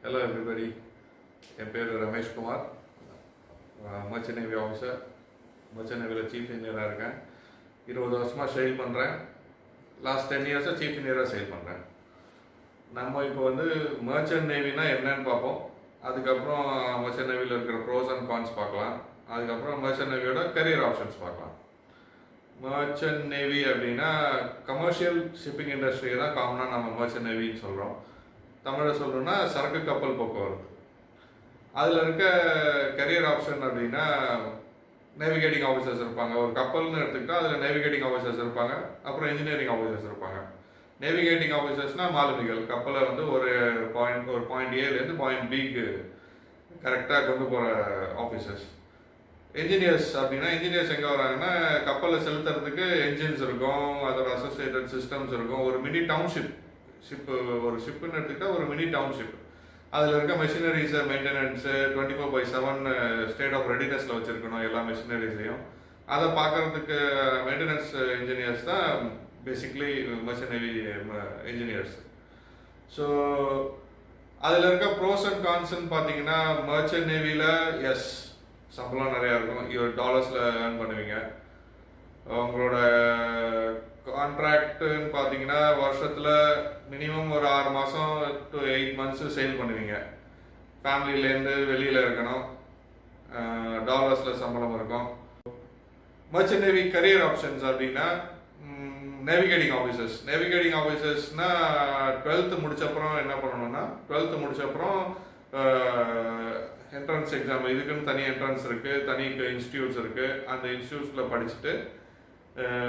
Hello everybody. என் பேர் Rameshkumar, merchant navy officer. Merchant நேவியில் சீஃப் இன்ஜினியராக இருக்கேன். 20 வருஷமாக செயில் பண்ணுறேன். லாஸ்ட் 10 இயர்ஸாக சீஃப் இன்ஜினியராக செயில் பண்ணுறேன். நம்ம இப்போ மர்ச்சன்ட் நேவினா என்னன்னு பார்ப்போம். அதுக்கப்புறம் மர்ச்சன்ட் நேவியில் இருக்கிற ப்ரோஸ் அண்ட் கான்ஸ் பார்க்கலாம். அதுக்கப்புறம் மர்ச்சன்ட் நேவியோட கரியர் ஆப்ஷன்ஸ் பார்க்கலாம். மர்ச்சன்ட் நேவி அப்படின்னா கமர்ஷியல் ஷிப்பிங் இண்டஸ்ட்ரியை தான் காமனாக நம்ம மர்ச்சன்ட் நேவின்னு சொல்கிறோம். தமிழில் சொல்லணும்னா சரக்கு கப்பல் போக்குவரத்து. அதில் இருக்க கரியர் ஆப்ஷன் அப்படின்னா நேவிகேட்டிங் ஆஃபீஸர்ஸ் இருப்பாங்க. ஒரு கப்பல்னு எடுத்துக்கிட்டால் அதில் நேவிகேட்டிங் ஆஃபீஸர்ஸ் இருப்பாங்க, அப்புறம் இன்ஜினியரிங் ஆஃபீஸர்ஸ் இருப்பாங்க. நேவிகேட்டிங் ஆஃபீஸர்ஸ்னால் மாலுமிகள், கப்பலை ஒரு பாயிண்ட் ஏலேருந்து பாயிண்ட் பிக்கு கரெக்டாக கொண்டு போகிற ஆஃபீஸர்ஸ். என்ஜினியர்ஸ் அப்படின்னா இன்ஜினியர்ஸ் எங்கே வராங்கன்னா கப்பலை செலுத்துறதுக்கு என்ஜின்ஸ் இருக்கும், அதோட அசோசியேட்டட் சிஸ்டம்ஸ் இருக்கும். ஒரு மினி டவுன்ஷிப் ஒரு ஷிப்புன்னு எடுத்துக்கிட்டால் ஒரு மினி டவுன்ஷிப். அதில் இருக்க மெஷினரிஸை மெயின்டெனன்ஸு 24/7 ஸ்டேட் ஆஃப் ரெடினஸில் வச்சுருக்கணும் எல்லா மெஷினரிஸையும். அதை பார்க்குறதுக்கு மெயின்டெனன்ஸ் இன்ஜினியர்ஸ் தான் basically merchant navy engineers. So அதில் இருக்க ப்ரோஸ் அண்ட் கான்ஸ்ன்னு பார்த்தீங்கன்னா மர்ச்சன்ட் நேவியில் சம்பளம் நிறையா இருக்கும். டாலர்ஸில் ஏர்ன் பண்ணுவீங்க. உங்களோட கான்ட்ராக்டுன்னு பார்த்தீங்கன்னா வருஷத்தில் மினிமம் ஒரு 6 மாதம் to 8 months சேல் பண்ணுவீங்க. ஃபேமிலியிலேருந்து வெளியில் இருக்கணும். டாலர்ஸில் சம்பளம் இருக்கும். மர்ச்சன்ட் நேவி கரியர் ஆப்ஷன்ஸ் அப்படின்னா நேவிகேட்டிங் ஆஃபீஸர்ஸ்னால் 12th முடிச்சப்பறம் என்ன பண்ணணும்னா 12th முடிச்சப்பறம் என்ட்ரன்ஸ் எக்ஸாம், இதுக்குன்னு தனி என்ட்ரன்ஸ் இருக்குது, தனி இன்ஸ்டியூட்ஸ் இருக்குது. அந்த இன்ஸ்டியூட்ஸில் படிச்சுட்டு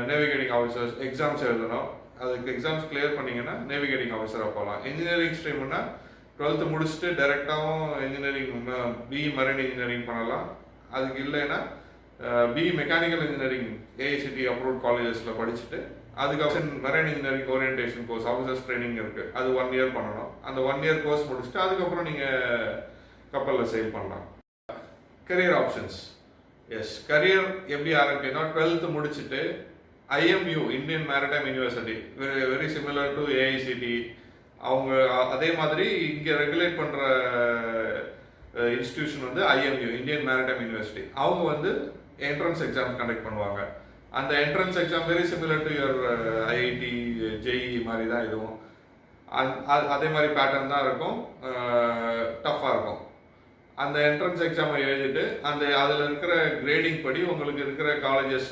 நேவிகேட்டிங் ஆஃபீஸர்ஸ் எக்ஸாம்ஸ் எழுதணும். அதுக்கு எக்ஸாம்ஸ் கிளியர் பண்ணிங்கன்னா நேவிகேட்டிங் ஆஃபீஸராக போகலாம். இன்ஜினியரிங் ஸ்ட்ரீம்னா 12th முடிச்சுட்டு டைரெக்டாகவும் இன்ஜினியரிங் பிஇ மரைன் இன்ஜினியரிங் பண்ணலாம். அதுக்கு இல்லைன்னா BE mechanical engineering AICTE approved காலேஜஸில் படிச்சுட்டு அதுக்கப்புறம் marine engineering orientation course, officers training இருக்குது, அது 1 year பண்ணணும். அந்த 1 year கோர்ஸ் முடிச்சுட்டு அதுக்கப்புறம் நீங்கள் கப்பலில் சேல் பண்ணலாம். கரியர் ஆப்ஷன்ஸ் கரியர் எப்படி ஆரம்பிக்கணும்? 12th முடிச்சுட்டு IMU Indian maritime university, very similar to AICTE. அவங்க அதே மாதிரி இங்கே ரெகுலேட் பண்ணுற institution IMU Indian maritime university. அவங்க என்ட்ரன்ஸ் எக்ஸாம் கண்டக்ட் பண்ணுவாங்க. அந்த entrance exam very similar to your IIT JE மாதிரி தான் இதுவும். அதே மாதிரி பேட்டர்ன் தான் இருக்கும், டஃப்பாக இருக்கும். அந்த என்ட்ரன்ஸ் எக்ஸாமை எழுதிட்டு அதில் இருக்கிற கிரேடிங் படி உங்களுக்கு இருக்கிற colleges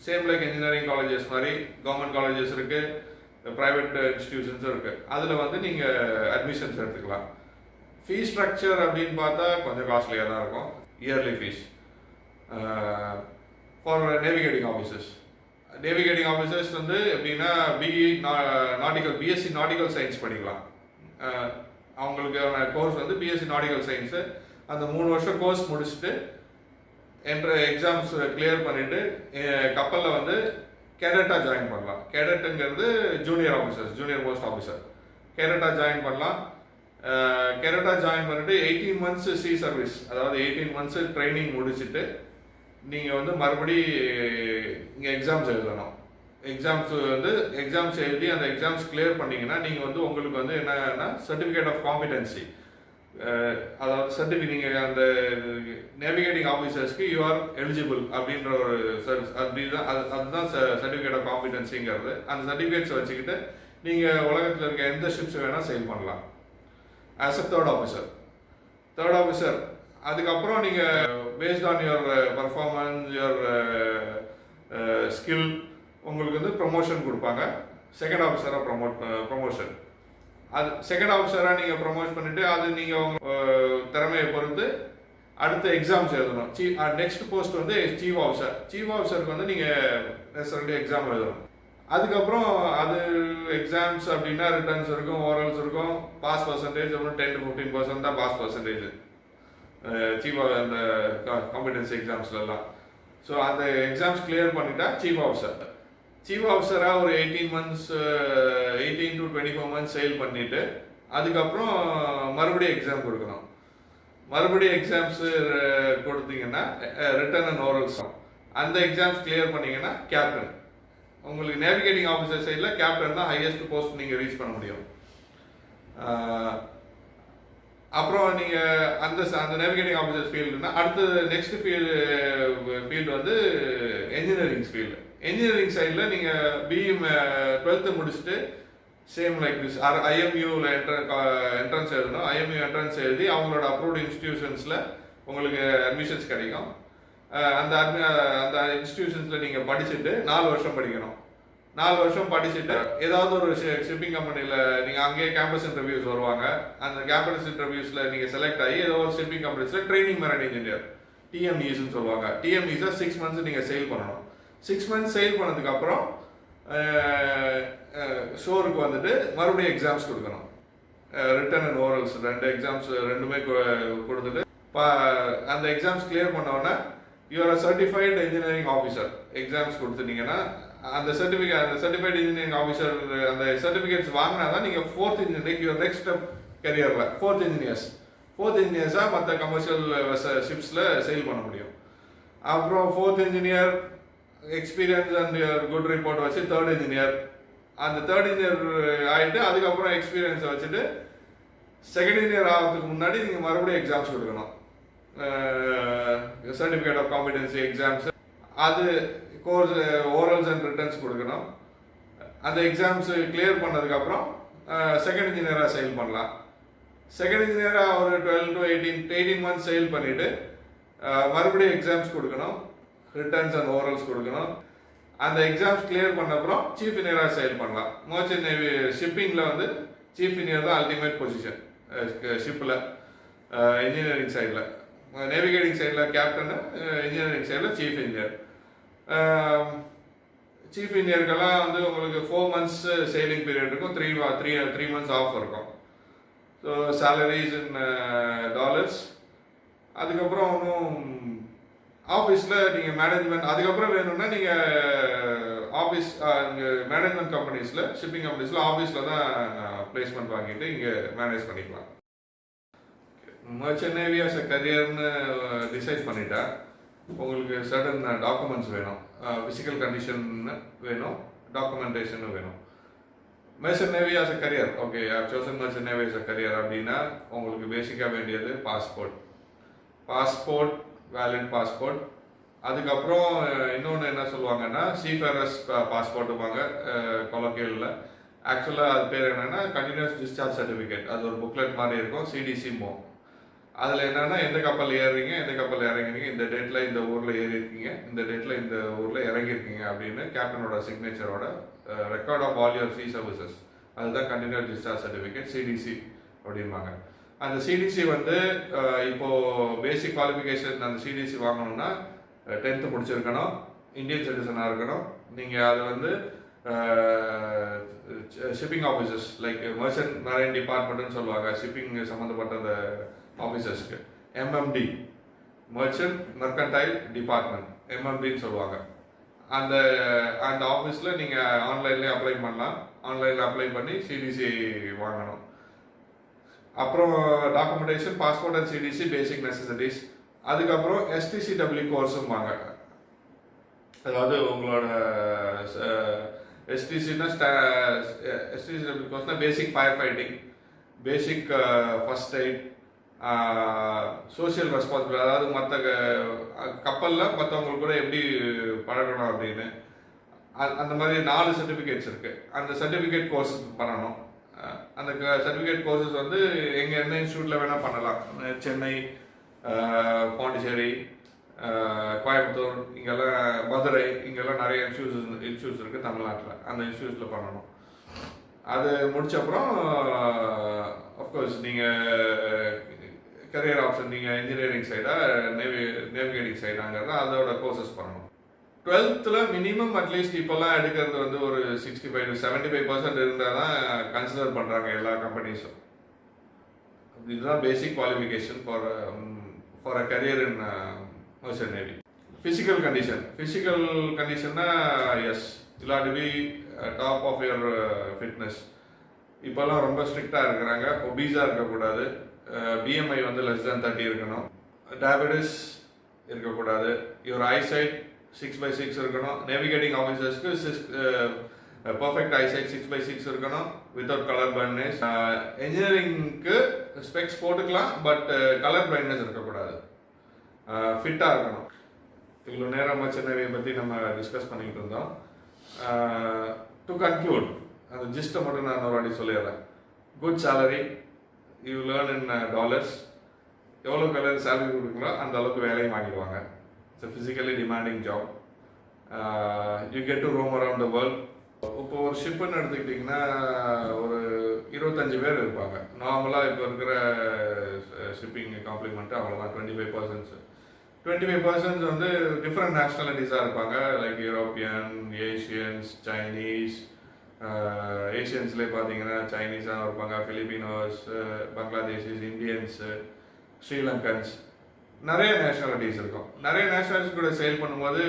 same like engineering colleges மாதிரி கவர்மெண்ட் காலேஜஸ் இருக்குது, ப்ரைவேட் இன்ஸ்டிடியூஷன்ஸும் இருக்குது. அதில் நீங்கள் அட்மிஷன்ஸ் எடுத்துக்கலாம். ஃபீஸ் ஸ்ட்ரக்சர் அப்படின்னு பார்த்தா கொஞ்சம் காஸ்ட்லியாக தான் இருக்கும். Yearly fees for navigating officers எப்படின்னா பிஎஸ்சி நாட்டிக்கல் சயின்ஸ் படிக்கலாம். அவங்களுக்கான கோர்ஸ் பிஎஸ்சி நாட்டிக்கல் சயின்ஸு. அந்த 3 வருஷம் கோர்ஸ் முடிச்சுட்டு எக்ஸாம்ஸ் கிளியர் பண்ணிவிட்டு கப்பலில் கேடட்டாக ஜாயின் பண்ணலாம். கேடட்டுங்கிறது ஜூனியர் போஸ்ட் ஆஃபீஸர். கேடட்டாக ஜாயின் பண்ணலாம். கேடட்டாக ஜாயின் பண்ணிவிட்டு 18 months சி சர்வீஸ், அதாவது 18 months ட்ரைனிங் முடிச்சுட்டு நீங்கள் மறுபடி இங்கே எக்ஸாம்ஸ் எழுதணும். எக்ஸாம்ஸ் எழுதி அந்த எக்ஸாம்ஸ் கிளியர் பண்ணிங்கன்னா நீங்கள் உங்களுக்கு என்னன்னா சர்டிஃபிகேட் ஆஃப் காம்பிடன்சி, அதாவது நீங்கள் அந்த நேவிகேட்டிங் ஆஃபீஸர்ஸ்க்கு யூ ஆர் எலிஜிபிள் அப்படின்ற ஒரு சர்வீஸ், அதுதான் சர்டிஃபிகேட் ஆஃப் காம்பிடன்சிங்கிறது. அந்த சர்டிஃபிகேட்ஸ் வச்சுக்கிட்டு நீங்கள் உலகத்தில் இருக்க எந்த ஷிப்ஸ் வேணால் சேல் பண்ணலாம் ஆஸ் அ தேர்ட் ஆஃபீஸர். அதுக்கப்புறம் நீங்கள் based on your performance, your skill உங்களுக்கு ப்ரொமோஷன் கொடுப்பாங்க. செகண்ட் ஆஃபீஸராக ப்ரொமோஷன். அது செகண்ட் ஆஃபீஸராக நீங்கள் ப்ரொமோட் பண்ணிவிட்டு அது நீங்கள் உங்கள் திறமையை பொறுத்து அடுத்த எக்ஸாம்ஸ் எழுதணும். நெக்ஸ்ட் போஸ்ட் சீஃப் ஆஃபீஸருக்கு நீங்கள் நெசரலி எக்ஸாம் எழுதணும். அதுக்கப்புறம் அது எக்ஸாம்ஸ் அப்படின்னா ரிட்டர்ன்ஸ் இருக்கும், ஓரல்ஸ் இருக்கும். பாஸ் பர்சன்டேஜ் 10 to 15% தான் பாஸ் பர்சன்டேஜ் அந்த காம்பிடன்சி எக்ஸாம்ஸ்லாம். ஸோ அந்த எக்ஸாம்ஸ் கிளியர் பண்ணிட்டா சீஃப் ஆஃபீஸராக ஒரு 18 to 24 months சேல் பண்ணிவிட்டு அதுக்கப்புறம் மறுபடியும் எக்ஸாம் கொடுக்கணும். மறுபடியும் எக்ஸாம்ஸு கொடுத்தீங்கன்னா ரிட்டன் அண்ட் ஓரல்ஸ். அந்த எக்ஸாம்ஸ் கிளியர் பண்ணிங்கன்னா கேப்டன். உங்களுக்கு நேவிகேட்டிங் ஆஃபீஸர் சைடில் கேப்டன் தான் ஹையஸ்ட் போஸ்ட் நீங்கள் ரீச் பண்ண முடியும். அப்புறம் நீங்கள் அந்த நேவிகேட்டிங் ஆஃபீஸர்ஸ் ஃபீல்டுனா அடுத்து நெக்ஸ்ட் ஃபீல்டு வந்து என்ஜினியரிங் ஃபீல்டு. என்ஜினியரிங் சைடில் நீங்கள் பிஇ 12th முடிச்சுட்டு சேம் லைக் திஸ் ஐஎம்யூவில் என்ட்ரன்ஸ் எழுதணும். ஐஎம்யூ என்ட்ரன்ஸ் எழுதி அவங்களோட அப்ரூவ்டு இன்ஸ்டிடியூஷன்ஸில் உங்களுக்கு அட்மிஷன்ஸ் கிடைக்கும். அந்த இன்ஸ்டிடியூஷன்ஸில் நீங்கள் படிச்சுட்டு 4 வருஷம் படிக்கணும். 4 வருஷம் படிச்சுட்டு ஏதாவது ஒரு ஷிப்பிங் கம்பெனியில் நீங்கள் அங்கேயே கேம்பஸ் இன்டர்வியூஸ் வருவாங்க. அந்த கேம்பஸ் இன்டர்வியூஸில் நீங்கள் செலக்ட் ஆகி ஏதோ ஒரு ஷிப்பிங் கம்பெனிஸில் ட்ரைனிங் மெரைன் இன்ஜினியர் டிஎம்இஸ்ன்னு சொல்லுவாங்க. டிஎம்இஸை 6 months நீங்கள் சேல் பண்ணணும். 6 months சேல் பண்ணதுக்கப்புறம் ஷோருக்கு வந்துட்டு மறுபடியும் எக்ஸாம்ஸ் கொடுக்கணும். ரிட்டன் அண்ட் ஓரல்ஸ் 2 எக்ஸாம்ஸ் ரெண்டுமே கொடுத்துட்டு அந்த எக்ஸாம்ஸ் கிளியர் பண்ணோடனே you're certified engineering officer. Exams கொடுத்துட்டீங்கன்னா அந்த சர்டிஃபைடு இன்ஜினியரிங் ஆஃபீஸர் அந்த சர்டிஃபிகேட்ஸ் வாங்கினா தான் நீங்கள் 4th engineering your next step கரியரில் 4th இன்ஜினியர்ஸாக மற்ற கமர்ஷியல் ஷிப்ஸில் சேல் பண்ண முடியும். அப்புறம் 4th engineer experience and good report வச்சு 3rd இன்ஜினியர். அந்த 3rd இன்ஜினியர் ஆகிட்டு அதுக்கப்புறம் எக்ஸ்பீரியன்ஸை வச்சுட்டு 2nd இன்ஜினியர் ஆகிறதுக்கு முன்னாடி நீங்கள் மறுபடியும் எக்ஸாம்ஸ் கொடுக்கணும். சர்டிஃபிகேட் ஆஃப் காம்பிடன்சி எக்ஸாம்ஸ், அது கோர்ஸ் ஓரல்ஸ் அண்ட் ரிட்டர்ன்ஸ் கொடுக்கணும். அந்த எக்ஸாம்ஸ் கிளியர் பண்ணதுக்கப்புறம் 2nd இன்ஜினியராக சேல் பண்ணலாம். 2nd இன்ஜினியராக ஒரு 12 to 18 months சேல் பண்ணிவிட்டு மறுபடியும் எக்ஸாம்ஸ் கொடுக்கணும். ரிட்டர்ன்ஸ் அண்ட் ஓரல்ஸ் கொடுக்கணும். அந்த எக்ஸாம்ஸ் கிளியர் பண்ண அப்புறம் சீஃப் இன்ஜினியராக சேல் பண்ணலாம். மர்ச்சன்ட் நேவி ஷிப்பிங்கில் வந்து சீஃப் இன்ஜினியர் தான் அல்டிமேட் பொசிஷன் ஷிப்பில். இன்ஜினியரிங் சைடில் நேவிகேட்டிங் சைடில் கேப்டனு, இன்ஜினியரிங் சைடில் சீஃப் இன்ஜினியர். சீஃப் இன்ஜினியருக்கெல்லாம் வந்து உங்களுக்கு 4 months சேலிங் பீரியட் இருக்கும். 3 months ஆஃப் இருக்கும். ஸோ சேலரிஸ் இன் $. அதுக்கப்புறம் ஒன்றும் ஆஃபீஸில் நீங்கள் மேனேஜ்மெண்ட் அதுக்கப்புறம் வேணும்னா நீங்கள் ஆஃபீஸ் மேனேஜ்மெண்ட் கம்பெனிஸில் ஷிப்பிங் கம்பெனிஸில் ஆஃபீஸில் தான் பிளேஸ்மெண்ட் வாங்கிட்டு இங்கே மேனேஜ் பண்ணிக்கலாம். மர்ச்சன்ட் நேவி ஆஸ் எ கரியர்னு டிசைட் பண்ணிட்டா உங்களுக்கு சர்டன் டாக்குமெண்ட்ஸ் வேணும். ஃபிசிக்கல் கண்டிஷன் வேணும், டாக்குமெண்டேஷனும் வேணும். Merchant navy as a career, okay chosen merchant navy as a career அப்படின்னா உங்களுக்கு பேசிக்காக வேண்டியது பாஸ்போர்ட், வேலிட் பாஸ்போர்ட். அதுக்கப்புறம் இன்னொன்று என்ன சொல்லுவாங்கன்னா சீஃபேரஸ் பாஸ்போர்ட்டுப்பாங்க கொலோக்கியலில். ஆக்சுவலாக அது பேர் என்னென்னா கண்டினியூஸ் டிஸ்சார்ஜ் சர்டிஃபிகேட். அது ஒரு புக்லெட் மாதிரி இருக்கும், சிடிசி மோ. அதில் என்னென்னா எந்த கப்பல் ஏறுறீங்க, எந்த கப்பல் இறங்குறீங்க, இந்த டேட்டில் இந்த ஊரில் ஏறியிருக்கீங்க, இந்த டேட்டில் இந்த ஊரில் இறங்கியிருக்கீங்க அப்படின்னு கேப்டனோட சிக்னேச்சரோட record of all your sea services, அதுதான் கண்டினியூஸ் டிஸ்சார்ஜ் சர்டிஃபிகேட், சிடிசி அப்படின்பாங்க. அந்த சிடிசி வந்து இப்போது பேசிக் குவாலிஃபிகேஷன் அந்த சிடிசி வாங்கணும்னா 10th முடிச்சிருக்கணும், இந்தியன் சிட்டிசனாக இருக்கணும். நீங்கள் அது வந்து shipping officers like merchant marine டிபார்ட்மெண்ட்னு சொல்லுவாங்க, ஷிப்பிங் சம்மந்தப்பட்ட அந்த ஆஃபீஸர்ஸ்க்கு எம்எம்டி, மர்ச்சன்ட் மெர்கன்டைல் டிபார்ட்மெண்ட், எம்எம்டின்னு சொல்லுவாங்க. அந்த ஆஃபீஸில் நீங்கள் ஆன்லைன்லேயே அப்ளை பண்ணலாம். ஆன்லைனில் அப்ளை பண்ணி சிடிசி வாங்கணும். அப்புறம் documentation, passport and CDC basic necessities. அதுக்கப்புறம் எஸ்டிசிடபிள்யூ கோர்ஸும் வாங்க. அதாவது உங்களோட எஸ்டிசிடபிள்யூ கோர்ஸ்னால் basic fire fighting, basic first aid, social responsibility, அதாவது மற்ற கப்பலில் மற்றவங்களுக்கு கூட எப்படி பழகணும் அப்படின்னு அந்த மாதிரி 4 சர்டிஃபிகேட்ஸ் இருக்குது. அந்த சர்டிஃபிகேட் கோர்ஸ் பண்ணணும். அந்த சர்டிஃபிகேட் கோர்சஸ் வந்து எங்கள் எந்த இன்ஸ்டியூட்டில் வேணால் பண்ணலாம். சென்னை, பாண்டிச்சேரி, கோயம்புத்தூர், இங்கெல்லாம் மதுரை, இங்கெல்லாம் நிறைய இன்ஸ்டியூட்ஸ் இருக்குது தமிழ்நாட்டில். அந்த இன்ஸ்டியூட்ஸில் பண்ணணும். அது முடிச்சப்புறம் அஃப்கோர்ஸ் நீங்கள் கரியர் ஆப்ஷன், நீங்கள் இன்ஜினியரிங் சைடா நேவிகேட்டிங் சைடாங்கிறத அதோட கோர்சஸ் பண்ணணும். 12th மினிமம் அட்லீஸ்ட் இப்போல்லாம் எடுக்கிறது வந்து ஒரு 65 to 75% இருந்தால் தான் கன்சிடர் பண்ணுறாங்க எல்லா கம்பெனிஸும். இதுதான் basic qualification for a career in merchant navy. Physical கண்டிஷன்னா yes, you have to be top of your fitness. இப்போல்லாம் ரொம்ப ஸ்ட்ரிக்டாக இருக்கிறாங்க. ஒபீஸாக இருக்கக்கூடாது, பிஎம்ஐ வந்து less than 30 இருக்கணும், டயபெட்டிஸ் இருக்கக்கூடாது, யுவர் ஐசைட் 6/6 இருக்கணும். நேவிகேட்டிங் ஆஃபீஸர்ஸ்க்கு பர்ஃபெக்ட் ஐசைட் 6x6 இருக்கணும் வித்தவுட் கலர் பிளைண்ட்னஸ். இன்ஜினியரிங்க்கு ஸ்பெக்ஸ் போட்டுக்கலாம், பட் கலர் பிளைண்ட்னஸ் இருக்கக்கூடாது. ஃபிட்டாக இருக்கணும். இவ்வளோ நேரம் சென்னையை பற்றி நம்ம டிஸ்கஸ் பண்ணிக்கிட்டு இருந்தோம். டு கன்க்ளூட், அந்த ஜிஸ்ட்டை மட்டும் நான் ஒரு வாட்டி சொல்லிடுறேன். Good salary, you learn in dollars. எவ்வளோ கலர் சேலரி கொடுக்குங்களோ அந்த அளவுக்கு வேலையும் வாங்கிடுவாங்க. It's a physically demanding job. You get to roam around the world. இப்போ ஒரு ஷிப்புன்னு எடுத்துக்கிட்டிங்கன்னா ஒரு 25 பேர் இருப்பாங்க. நார்மலாக இப்போ இருக்கிற ஷிப்பிங் காம்ப்ளிமெண்ட்டு அவ்வளோதான். 25% வந்து டிஃப்ரெண்ட் நேஷ்னாலிட்டிஸாக இருப்பாங்க. Like European, Asians, Chinese. ஏஷியன்ஸ்லேயே பார்த்தீங்கன்னா சைனீஸாக இருப்பாங்க, ஃபிலிப்பினோஸ், பங்களாதேஷிஸ், இந்தியன்ஸு, ஸ்ரீலங்கன்ஸ், நிறைய நேஷ்னாலிட்டிஸ் இருக்கும். நிறைய நேஷ்னாலிட்டிஸ் கூட சேல் பண்ணும்போது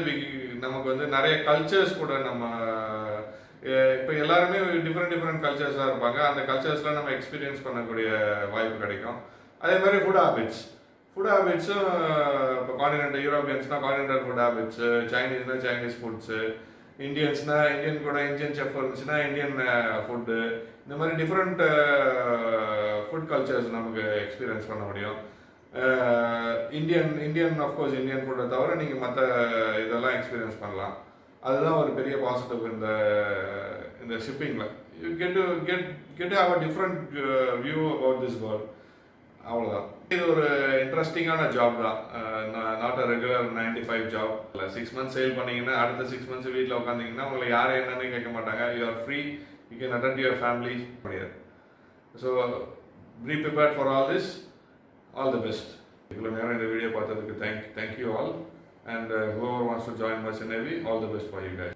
நமக்கு வந்து நிறைய கல்ச்சர்ஸ் கூட நம்ம இப்போ எல்லாருமே டிஃப்ரெண்ட் கல்ச்சர்ஸாக இருப்பாங்க. அந்த கல்ச்சர்ஸ்லாம் நம்ம எக்ஸ்பீரியன்ஸ் பண்ணக்கூடிய வாய்ப்பு கிடைக்கும். அதே மாதிரி ஃபுட் ஹேபிட்ஸும் இப்போ கான்டினென்டல் யூரோப்பியன்ஸ்னால் கான்டினென்டல் ஃபுட் ஹேபிட்ஸு, சைனீஸ்னால் சைனீஸ் ஃபுட்ஸு, இந்தியன்ஸ்னால் இந்தியன் கூட இந்தியன் செஃப் இருந்துச்சுன்னா இந்தியன் ஃபுட்டு. இந்த மாதிரி டிஃப்ரெண்ட் ஃபுட் கல்ச்சர்ஸ் நமக்கு எக்ஸ்பீரியன்ஸ் பண்ண முடியும். இந்தியன் ஆஃப்கோர்ஸ் இந்தியன் ஃபுட்டை தவிர நீங்கள் மற்ற இதெல்லாம் எக்ஸ்பீரியன்ஸ் பண்ணலாம். அதுதான் ஒரு பெரிய பாசிட்டிவ் இந்த ஷிப்பிங்கில். You get have a different view about this world. அவ்வளோதான். இது ஒரு இன்ட்ரெஸ்டிங்கான ஜாப் தான். Not a regular 9 to 5 job. 6 months sail பண்ணிங்கன்னா அடுத்த 6 months வீட்டில் உட்காந்திங்கன்னா உங்களை யாரும் என்னன்னு கேட்க மாட்டாங்க. You are free, you can attend your family முடியாது. So be prepared for all this. All the best. இவ்வளோ நேரம் இந்த வீடியோ பார்த்ததுக்கு thank you all. And whoever wants to join Merchant Navy, all the best for you guys.